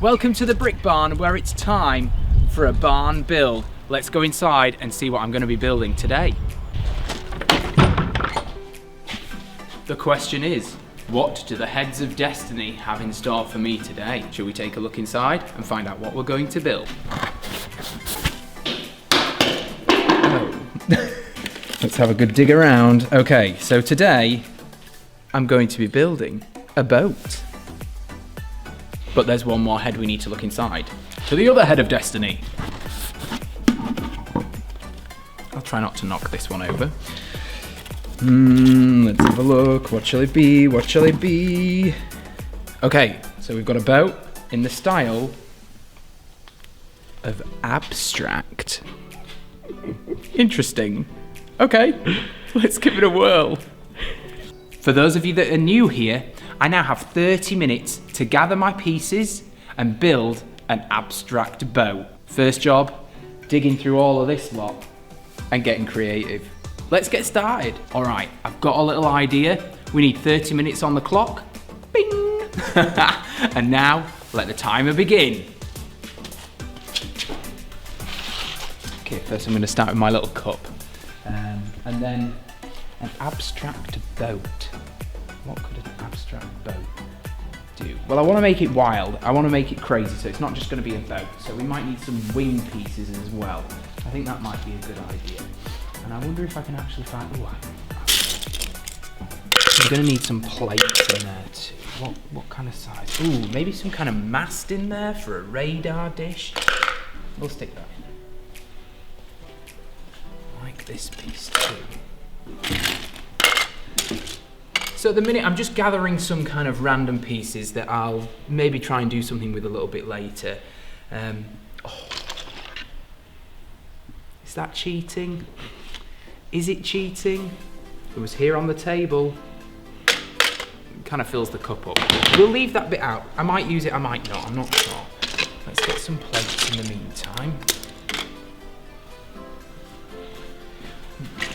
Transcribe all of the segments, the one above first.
Welcome to the brick barn, where it's time for a barn build. Let's go inside and see what I'm going to be building today. The question is, what do the heads of destiny have in store for me today? Shall we take a look inside and find out what we're going to build? Oh. Let's have a good dig around. Okay, so today I'm going to be building a boat. But there's one more head we need to look inside. To the other head of destiny. I'll try not to knock this one over. Let's have a look. What shall it be? What shall it be? Okay, so we've got a boat in the style of abstract. Interesting. Okay, let's give it a whirl. For those of you that are new here, I now have 30 minutes to gather my pieces and build an abstract boat. First job, digging through all of this lot and getting creative. Let's get started. All right, I've got a little idea. We need 30 minutes on the clock. Bing! And now, let the timer begin. Okay, first I'm gonna start with my little cup. And then an abstract boat. What could an abstract boat do? Well, I want to make it wild. I want to make it crazy, so it's not just going to be a boat. So we might need some wing pieces as well. I think that might be a good idea. And I wonder if I can actually find... Ooh, I'm going to need some plates in there too. What kind of size? Ooh, maybe some kind of mast in there for a radar dish. We'll stick that in. Like this piece too. So at the minute, I'm just gathering some kind of random pieces that I'll maybe try and do something with a little bit later. Is that cheating? Is it cheating? It was here on the table. It kind of fills the cup up. We'll leave that bit out. I might use it, I might not, I'm not sure. Let's get some plates in the meantime.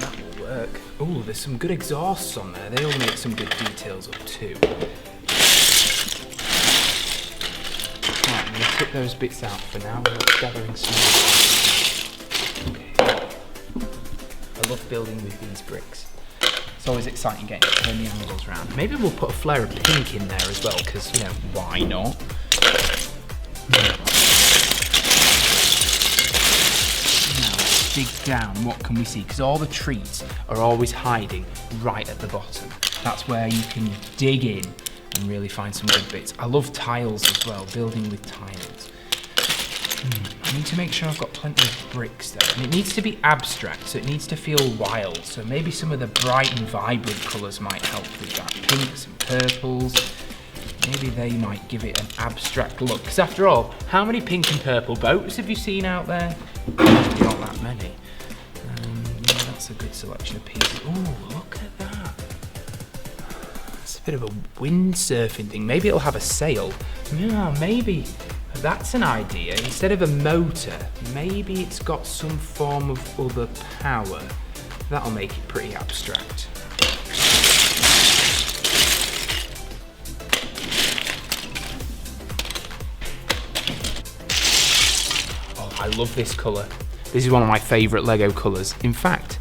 That will work. Oh, there's some good exhausts on there. They all make some good details up too. Right, I'm going to put those bits out for now. We're gathering some more. Okay. I love building with these bricks. It's always exciting getting to turn the angles around. Maybe we'll put a flare of pink in there as well, because, you know, why not? Dig down, what can we see? Because all the trees are always hiding right at the bottom. That's where you can dig in and really find some good bits. I love tiles as well, building with tiles. I need to make sure I've got plenty of bricks though. And it needs to be abstract, so it needs to feel wild. So maybe some of the bright and vibrant colours might help with that. Pinks and purples. Maybe they might give it an abstract look. Because after all, how many pink and purple boats have you seen out there? Not that many. Yeah, that's a good selection of pieces. Oh, look at that. It's a bit of a windsurfing thing. Maybe it'll have a sail. Yeah, maybe that's an idea. Instead of a motor, maybe it's got some form of other power. That'll make it pretty abstract. I love this colour. This is one of my favourite Lego colours. In fact,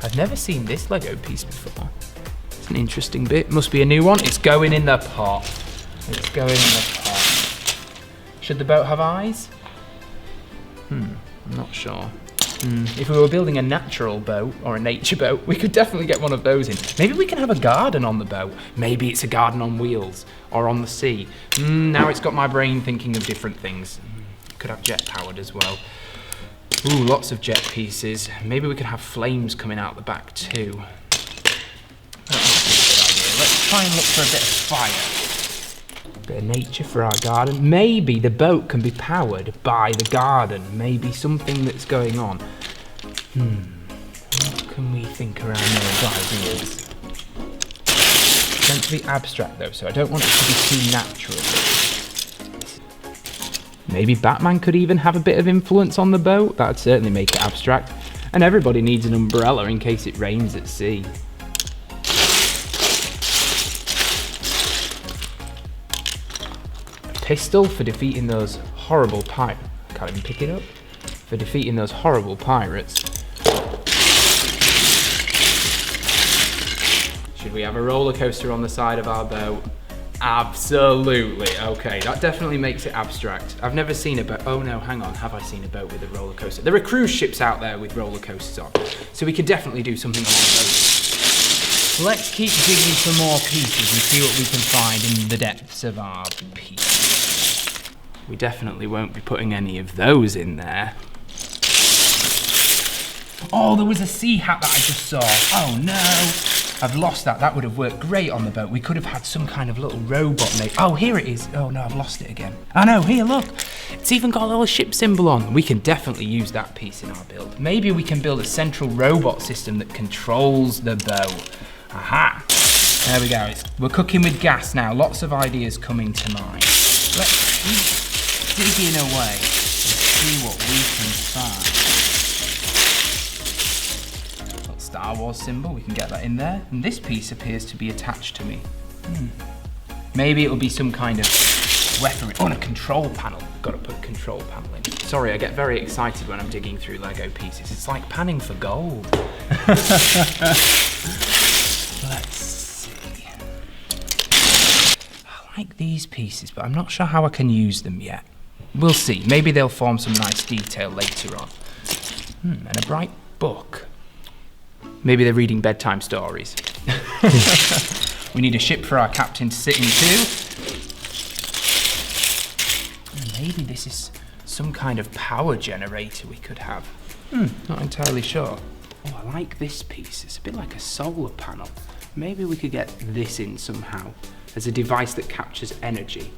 I've never seen this Lego piece before. It's an interesting bit. Must be a new one. It's going in the pot. It's going in the pot. Should the boat have eyes? I'm not sure. If we were building a natural boat or a nature boat, we could definitely get one of those in. Maybe we can have a garden on the boat. Maybe it's a garden on wheels or on the sea. Now it's got my brain thinking of different things. Could have jet powered as well. Ooh, lots of jet pieces. Maybe we could have flames coming out the back too. That might be a good idea. Let's try and look for a bit of fire. A bit of nature for our garden. Maybe the boat can be powered by the garden. Maybe something that's going on. What can we think around those ideas? It's meant to be abstract though, so I don't want it to be too natural. Maybe Batman could even have a bit of influence on the boat. That would certainly make it abstract. And everybody needs an umbrella in case it rains at sea. pistol for defeating those horrible pirates. Can't even pick it up. For defeating those horrible pirates. Should we have a roller coaster on the side of our boat? Absolutely. Okay, that definitely makes it abstract. I've never seen a boat. Oh no, hang on. Have I seen a boat with a roller coaster? There are cruise ships out there with roller coasters on, so we could definitely do something along those. Let's keep digging for more pieces and see what we can find in the depths of our pieces. We definitely won't be putting any of those in there. Oh, there was a sea hat that I just saw. Oh no. I've lost that. That would have worked great on the boat. We could have had some kind of little robot made. Oh, here it is. Oh no, I've lost it again. Oh no, here, look. It's even got a little ship symbol on. We can definitely use that piece in our build. Maybe we can build a central robot system that controls the boat. Aha. There we go. We're cooking with gas now. Lots of ideas coming to mind. Let's keep digging away and see what we can find. Star Wars symbol, we can get that in there. And this piece appears to be attached to me. Maybe it'll be some kind of weaponry. Oh, and a control panel. Got to put a control panel in. Sorry, I get very excited when I'm digging through Lego pieces. It's like panning for gold. Let's see. I like these pieces, but I'm not sure how I can use them yet. We'll see. Maybe they'll form some nice detail later on. And a bright book. Maybe they're reading bedtime stories. We need a ship for our captain to sit in too. And maybe this is some kind of power generator we could have. Not entirely sure. Oh, I like this piece. It's a bit like a solar panel. Maybe we could get this in somehow as a device that captures energy.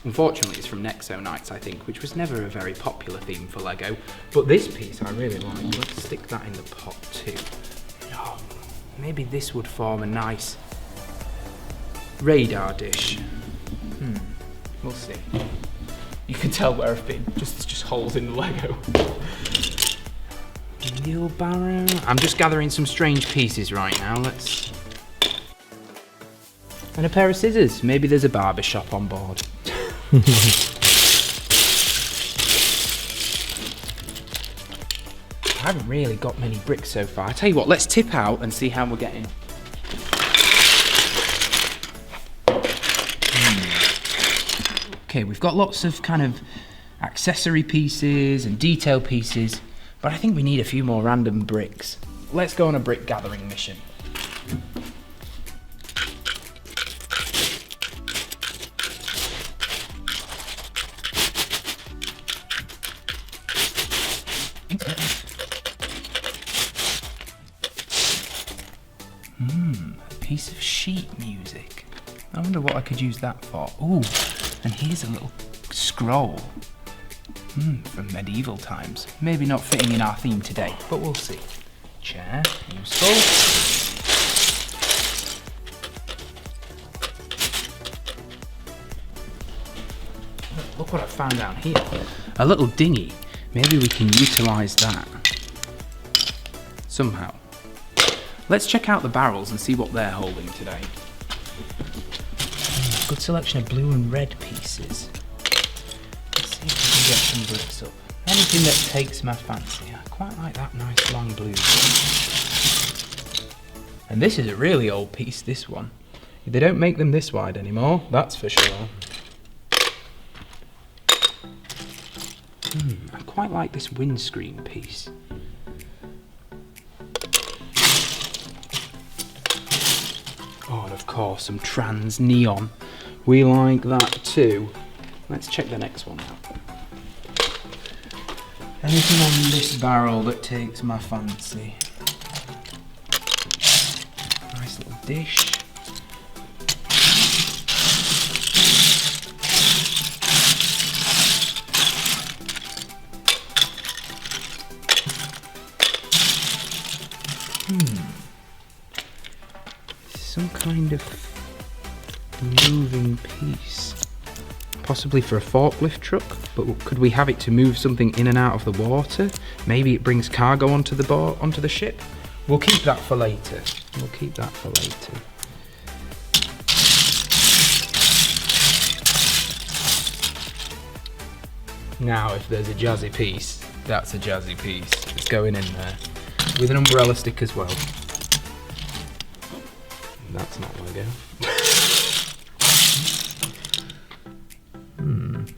Unfortunately, it's from Nexo Knights, I think, which was never a very popular theme for Lego. But this piece I really like. Let's stick that in the pot too. Oh, maybe this would form a nice radar dish. We'll see. You can tell where I've been. There's just holes in the Lego. Wheelbarrow. I'm just gathering some strange pieces right now. And a pair of scissors. Maybe there's a barber shop on board. I haven't really got many bricks so far. I tell you what, let's tip out and see how we're getting. Okay, we've got lots of kind of accessory pieces and detail pieces, but I think we need a few more random bricks. Let's go on a brick gathering mission. A piece of sheet music. I wonder what I could use that for. Ooh, and here's a little scroll. From medieval times. Maybe not fitting in our theme today, but we'll see. Chair, useful. Look what I found down here. A little dinghy. Maybe we can utilise that somehow. Let's check out the barrels and see what they're holding today. Good selection of blue and red pieces. Let's see if we can get some bricks up. Anything that takes my fancy. I quite like that nice long blue. And this is a really old piece, this one. They don't make them this wide anymore, that's for sure. I quite like this windscreen piece. Oh, and of course, some trans neon. We like that too. Let's check the next one out. Anything on this barrel that takes my fancy? Nice little dish. Some kind of moving piece. Possibly for a forklift truck, but could we have it to move something in and out of the water? Maybe it brings cargo onto the boat, onto the ship? We'll keep that for later. We'll keep that for later. Now, if there's a jazzy piece, that's a jazzy piece. It's going in there. With an umbrella stick as well. That's not going to go.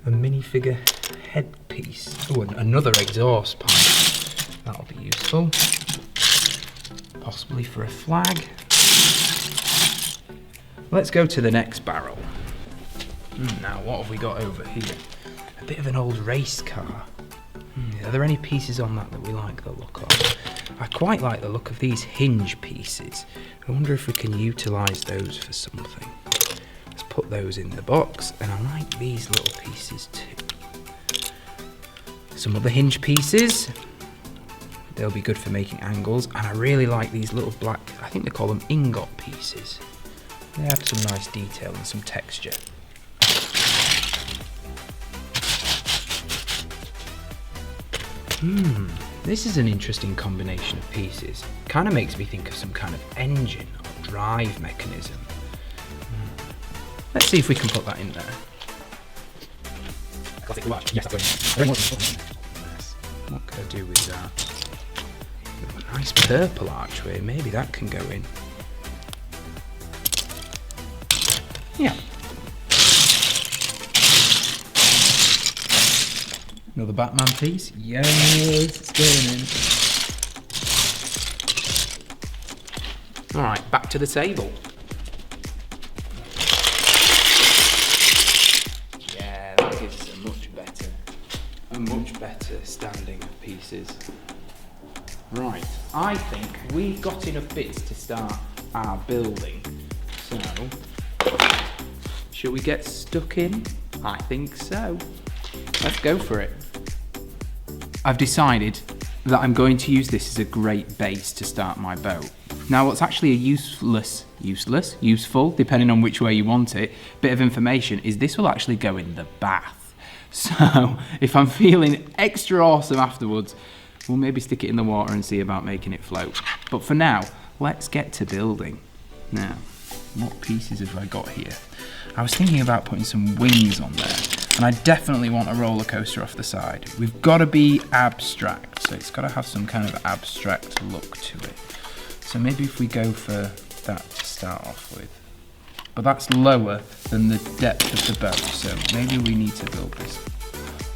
A minifigure headpiece. Oh, and another exhaust pipe. That'll be useful. Possibly for a flag. Let's go to the next barrel. Now, what have we got over here? A bit of an old race car. Are there any pieces on that we like the look of? I quite like the look of these hinge pieces. I wonder if we can utilise those for something. Let's put those in the box, and I like these little pieces too. Some other hinge pieces. They'll be good for making angles, and I really like these little black, I think they call them ingot pieces. They have some nice detail and some texture. This is an interesting combination of pieces. Kind of makes me think of some kind of engine or drive mechanism. Let's see if we can put that in there. Classic watch. Yes, that's right. Yes. What could I do with that? A nice purple archway. Maybe that can go in. Yeah. Another Batman piece. Yes, it's going in. Alright, back to the table. Yeah, that gives us a much better standing of pieces. Right, I think we've got enough bits to start our building. So, shall we get stuck in? I think so. Let's go for it. I've decided that I'm going to use this as a great base to start my boat. Now, what's actually a useful, depending on which way you want it, bit of information is this will actually go in the bath. So, if I'm feeling extra awesome afterwards, we'll maybe stick it in the water and see about making it float. But for now, let's get to building. Now, what pieces have I got here? I was thinking about putting some wings on there. And I definitely want a roller coaster off the side. We've got to be abstract, so it's got to have some kind of abstract look to it. So maybe if we go for that to start off with. But that's lower than the depth of the boat, so maybe we need to build this.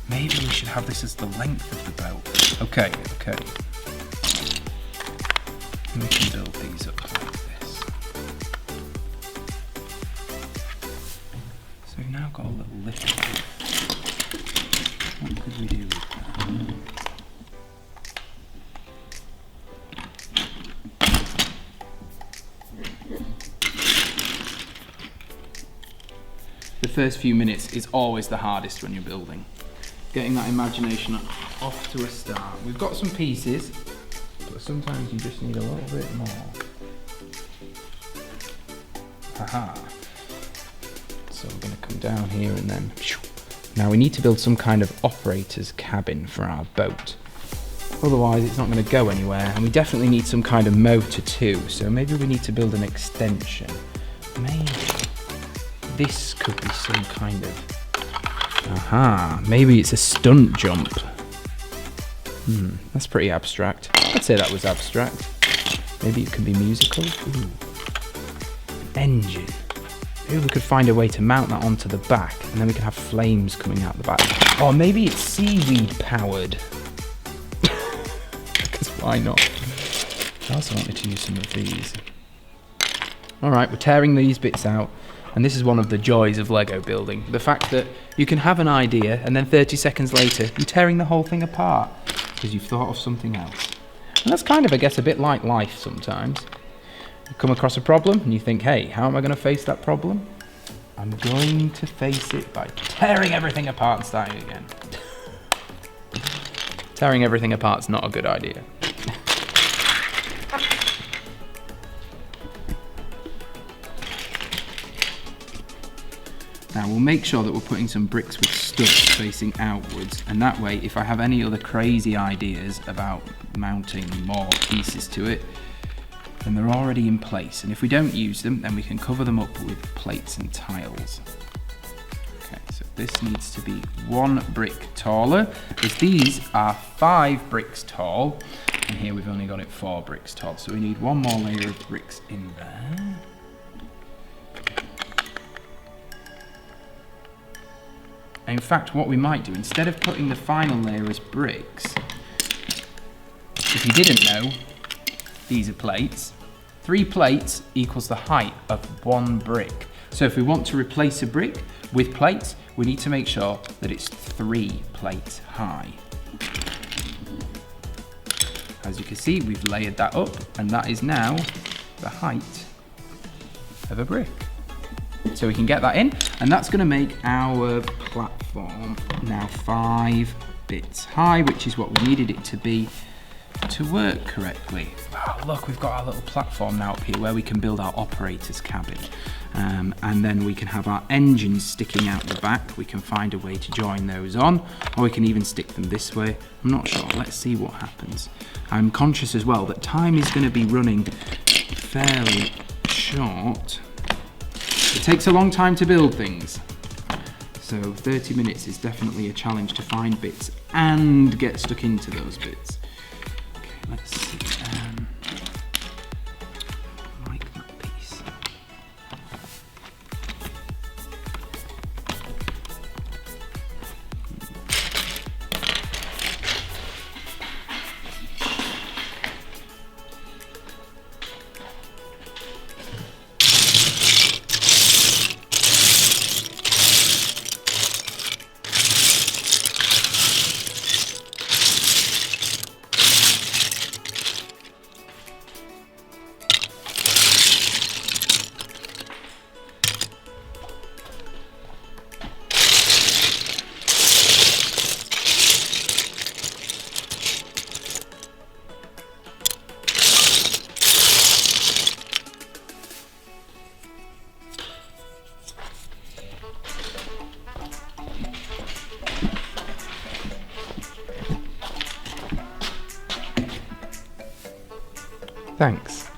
Maybe we should have this as the length of the boat. Okay. We can build these up like this. So we've now got a little lift. What could we do with that? The first few minutes is always the hardest when you're building. Getting that imagination off to a start. We've got some pieces, but sometimes you just need a little bit more. Haha. So we're going to come down here and then... Now we need to build some kind of operator's cabin for our boat. Otherwise it's not going to go anywhere, and we definitely need some kind of motor too, so maybe we need to build an extension. Maybe this could be some kind of... maybe it's a stunt jump. That's pretty abstract. I'd say that was abstract. Maybe it could be musical. Ooh. Engine. Maybe we could find a way to mount that onto the back, and then we can have flames coming out the back. Or maybe it's seaweed powered. Because why not? I also wanted to use some of these. Alright, we're tearing these bits out, and this is one of the joys of Lego building. The fact that you can have an idea, and then 30 seconds later, you're tearing the whole thing apart, because you've thought of something else. And that's kind of, I guess, a bit like life sometimes. You come across a problem and you think, hey, how am I going to face that problem? I'm going to face it by tearing everything apart and starting again. Tearing everything apart's not a good idea. Now we'll make sure that we're putting some bricks with studs facing outwards, and that way if I have any other crazy ideas about mounting more pieces to it, then they're already in place, and if we don't use them, then we can cover them up with plates and tiles. Okay, so this needs to be 1 brick taller, as these are 5 bricks tall, and here we've only got it 4 bricks tall, so we need 1 more layer of bricks in there. And in fact, what we might do, instead of putting the final layer as bricks, if you didn't know, these are plates. 3 plates equals the height of 1 brick. So if we want to replace a brick with plates, we need to make sure that it's 3 plates high. As you can see, we've layered that up, and that is now the height of a brick. So we can get that in, and that's going to make our platform now 5 bits high, which is what we needed it to be to work correctly. Oh, look, we've got our little platform now up here where we can build our operator's cabin. And then we can have our engines sticking out the back. We can find a way to join those on, or we can even stick them this way. I'm not sure. Let's see what happens. I'm conscious as well that time is going to be running fairly short. It takes a long time to build things. So 30 minutes is definitely a challenge to find bits and get stuck into those bits. Okay, let's see. I like that piece. Thanks.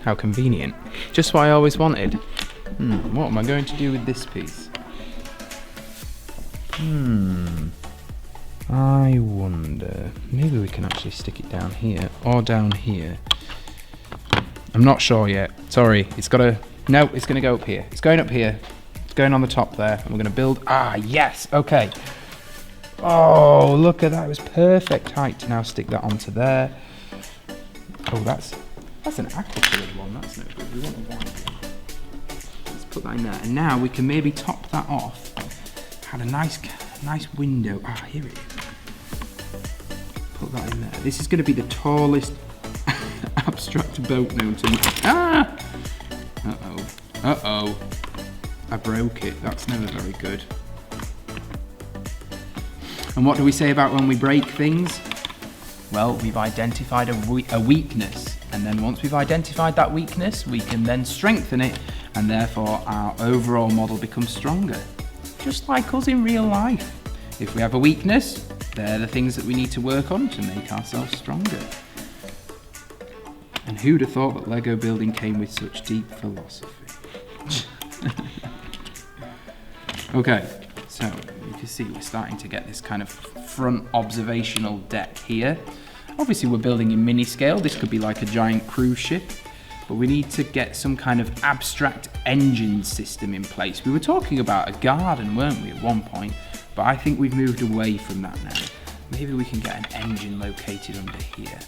How convenient. Just what I always wanted. What am I going to do with this piece? I wonder. Maybe we can actually stick it down here or down here. I'm not sure yet. Sorry, it's got to... No, it's going to go up here. It's going up here. It's going on the top there. And we're going to build... Ah, yes. Okay. Oh, look at that. It was perfect height to now stick that onto there. Oh, that's an aqua-coloured one. That's no good. We want a white one. Let's put that in there. And now we can maybe top that off. Had a nice window. Ah, here it is. Put that in there. This is going to be the tallest abstract boat known to me. Ah! Uh-oh. Uh-oh. I broke it. That's never very good. And what do we say about when we break things? Well, we've identified a weakness. And then once we've identified that weakness, we can then strengthen it, and therefore our overall model becomes stronger. Just like us in real life. If we have a weakness, they're the things that we need to work on to make ourselves stronger. And who'd have thought that Lego building came with such deep philosophy? Okay, so you can see we're starting to get this kind of front observational deck here. Obviously we're building in mini scale. This could be like a giant cruise ship, but we need to get some kind of abstract engine system in place. We were talking about a garden, weren't we, at one point? But I think we've moved away from that now. Maybe we can get an engine located under here.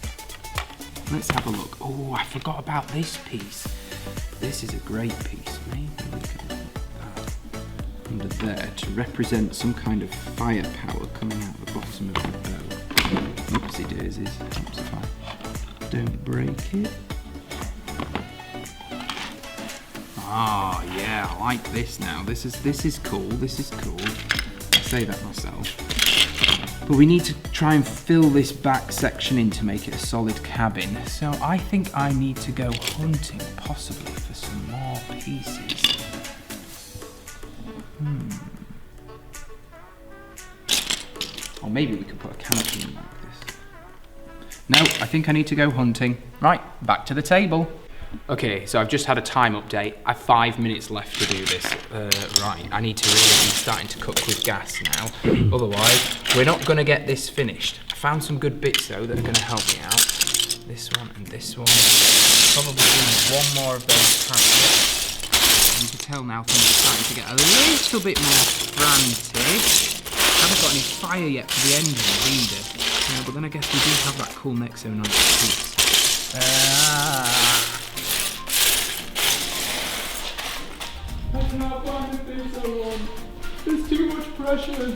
Let's have a look. Oh, I forgot about this piece. This is a great piece. Maybe we can put that under there to represent some kind of firepower coming out the bottom of the boat. Oopsie daisies. Oops, if I don't break it. Ah, yeah, I like this now. This is cool. This is cool. I say that myself. But we need to try and fill this back section in to make it a solid cabin. So I think I need to go hunting, possibly, for some more pieces. Or maybe we could put a canopy in like this. No, I think I need to go hunting. Right, back to the table. Okay, so I've just had a time update. I've 5 minutes left to do this. Right, I need to really be starting to cook with gas now. Otherwise, we're not going to get this finished. I found some good bits though that are going to help me out. This one and this one. Probably do one more of those packs. You can tell now things are starting to get a little bit more frantic. I haven't got any fire yet for the engine either. But then I guess we do have that cool Nexo 96. I can't find the things I want. There's too much pressure.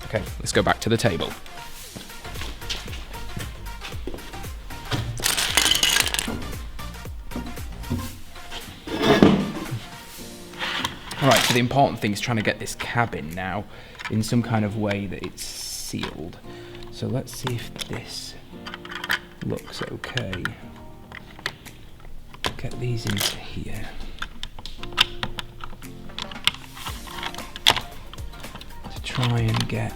Okay, let's go back to the table. Alright, so the important thing is trying to get this cabin now in some kind of way that it's sealed. So let's see if this looks okay. Get these into here. To try and get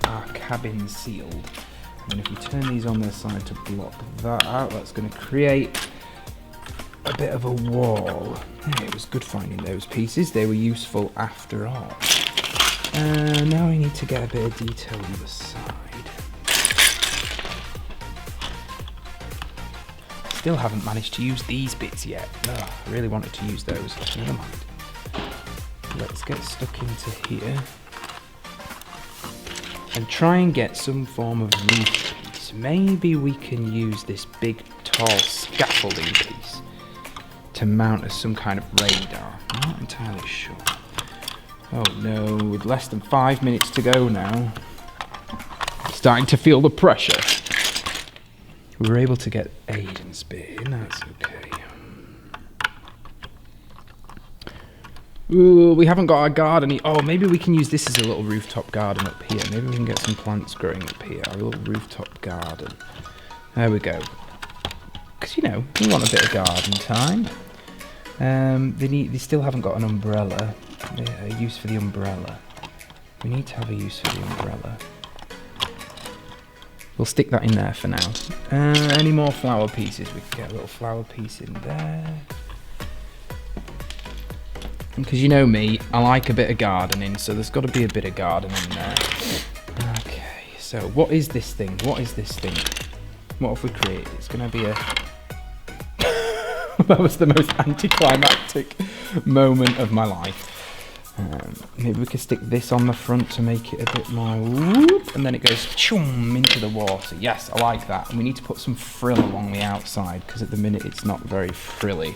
our cabin sealed. And if we turn these on their side to block that out, that's going to create a bit of a wall. Yeah, it was good finding those pieces. They were useful after all. Now we need to get a bit of detail on the side. Still haven't managed to use these bits yet. Ugh, I really wanted to use those. Never mind. Let's get stuck into here and try and get some form of roof piece. Maybe we can use this big tall scaffolding piece to mount as some kind of radar. I'm not entirely sure. Oh no, with less than 5 minutes to go now. Starting to feel the pressure. We were able to get Aiden's bit in, that's okay. Ooh, we haven't got our garden. Oh, maybe we can use this as a little rooftop garden up here. Maybe we can get some plants growing up here. Our little rooftop garden. There we go. Because, you know, we want a bit of garden time. They still haven't got an umbrella. A use for the umbrella. We need to have a use for the umbrella. We'll stick that in there for now. Any more flower pieces? We can get a little flower piece in there. Because you know me, I like a bit of gardening, so there's got to be a bit of gardening there. Okay, so what is this thing? What is this thing? What have we created? It's going to be a... That was the most anticlimactic moment of my life. Maybe we could stick this on the front to make it a bit more whoop, and then it goes choom into the water. Yes, I like that. And we need to put some frill along the outside because at the minute it's not very frilly.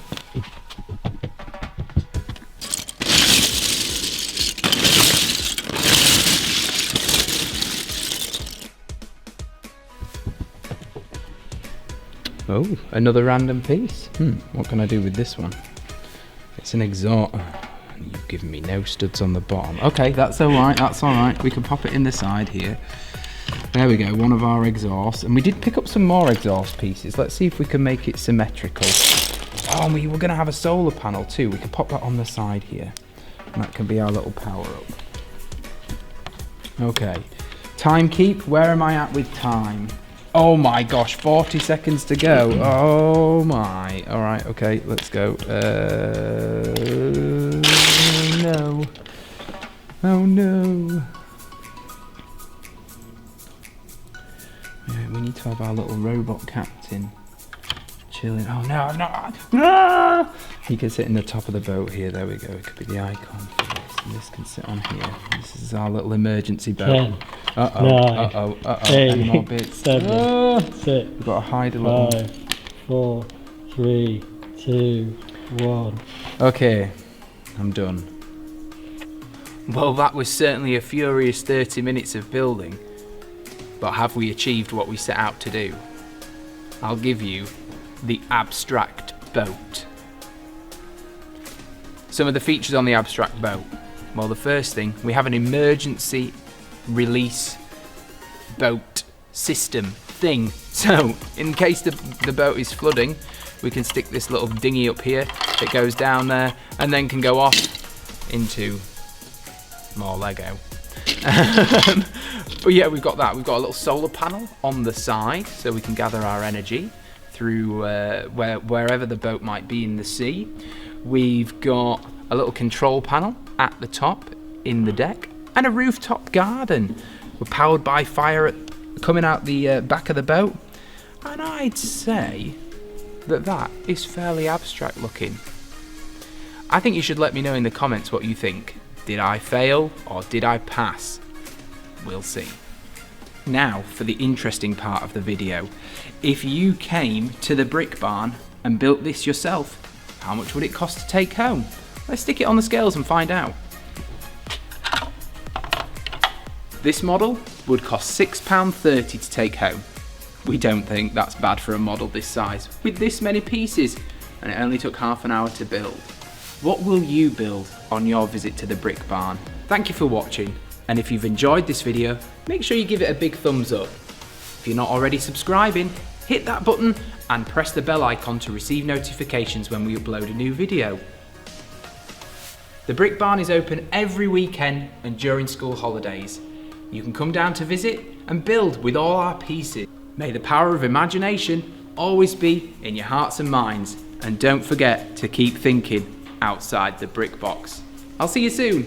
Oh, another random piece. What can I do with this one? It's an exhaust. You've given me no studs on the bottom. Okay, that's alright, that's alright. We can pop it in the side here. There we go, one of our exhausts. And we did pick up some more exhaust pieces. Let's see if we can make it symmetrical. Oh, we were going to have a solar panel too. We can pop that on the side here. And that can be our little power up. Okay. Time keep, where am I at with time? Oh my gosh, 40 seconds to go. Oh my. Alright, okay, let's go. No. Oh no. Yeah, we need to have our little robot captain chilling. Oh no, no. He can sit in the top of the boat here. There we go. It could be the icon for this. And this can sit on here. This is our little emergency boat. Uh-oh. Any more bits? 7, 6. We've got to hide a little. 5, 4, 3, 2, 1. Okay, I'm done. Well, that was certainly a furious 30 minutes of building. But have we achieved what we set out to do? I'll give you the abstract boat. Some of the features on the abstract boat. Well, the first thing, we have an emergency release boat system thing. So, in case the boat is flooding, we can stick this little dinghy up here that goes down there and then can go off into more Lego. But yeah, we've got that. We've got a little solar panel on the side so we can gather our energy through wherever the boat might be in the sea. We've got a little control panel at the top in the deck and a rooftop garden. We're powered by fire coming out the back of the boat. And I'd say that is fairly abstract looking. I think you should let me know in the comments what you think. Did I fail or did I pass? We'll see. Now for the interesting part of the video. If you came to the brick barn and built this yourself, how much would it cost to take home? Let's stick it on the scales and find out. This model would cost £6.30 to take home. We don't think that's bad for a model this size, with this many pieces, and it only took half an hour to build. What will you build on your visit to the brick barn? Thank you for watching, and if you've enjoyed this video, make sure you give it a big thumbs up. If you're not already subscribing, hit that button and press the bell icon to receive notifications when we upload a new video. The brick barn is open every weekend and during school holidays. You can come down to visit and build with all our pieces. May the power of imagination always be in your hearts and minds, and don't forget to keep thinking outside the brick box. I'll see you soon.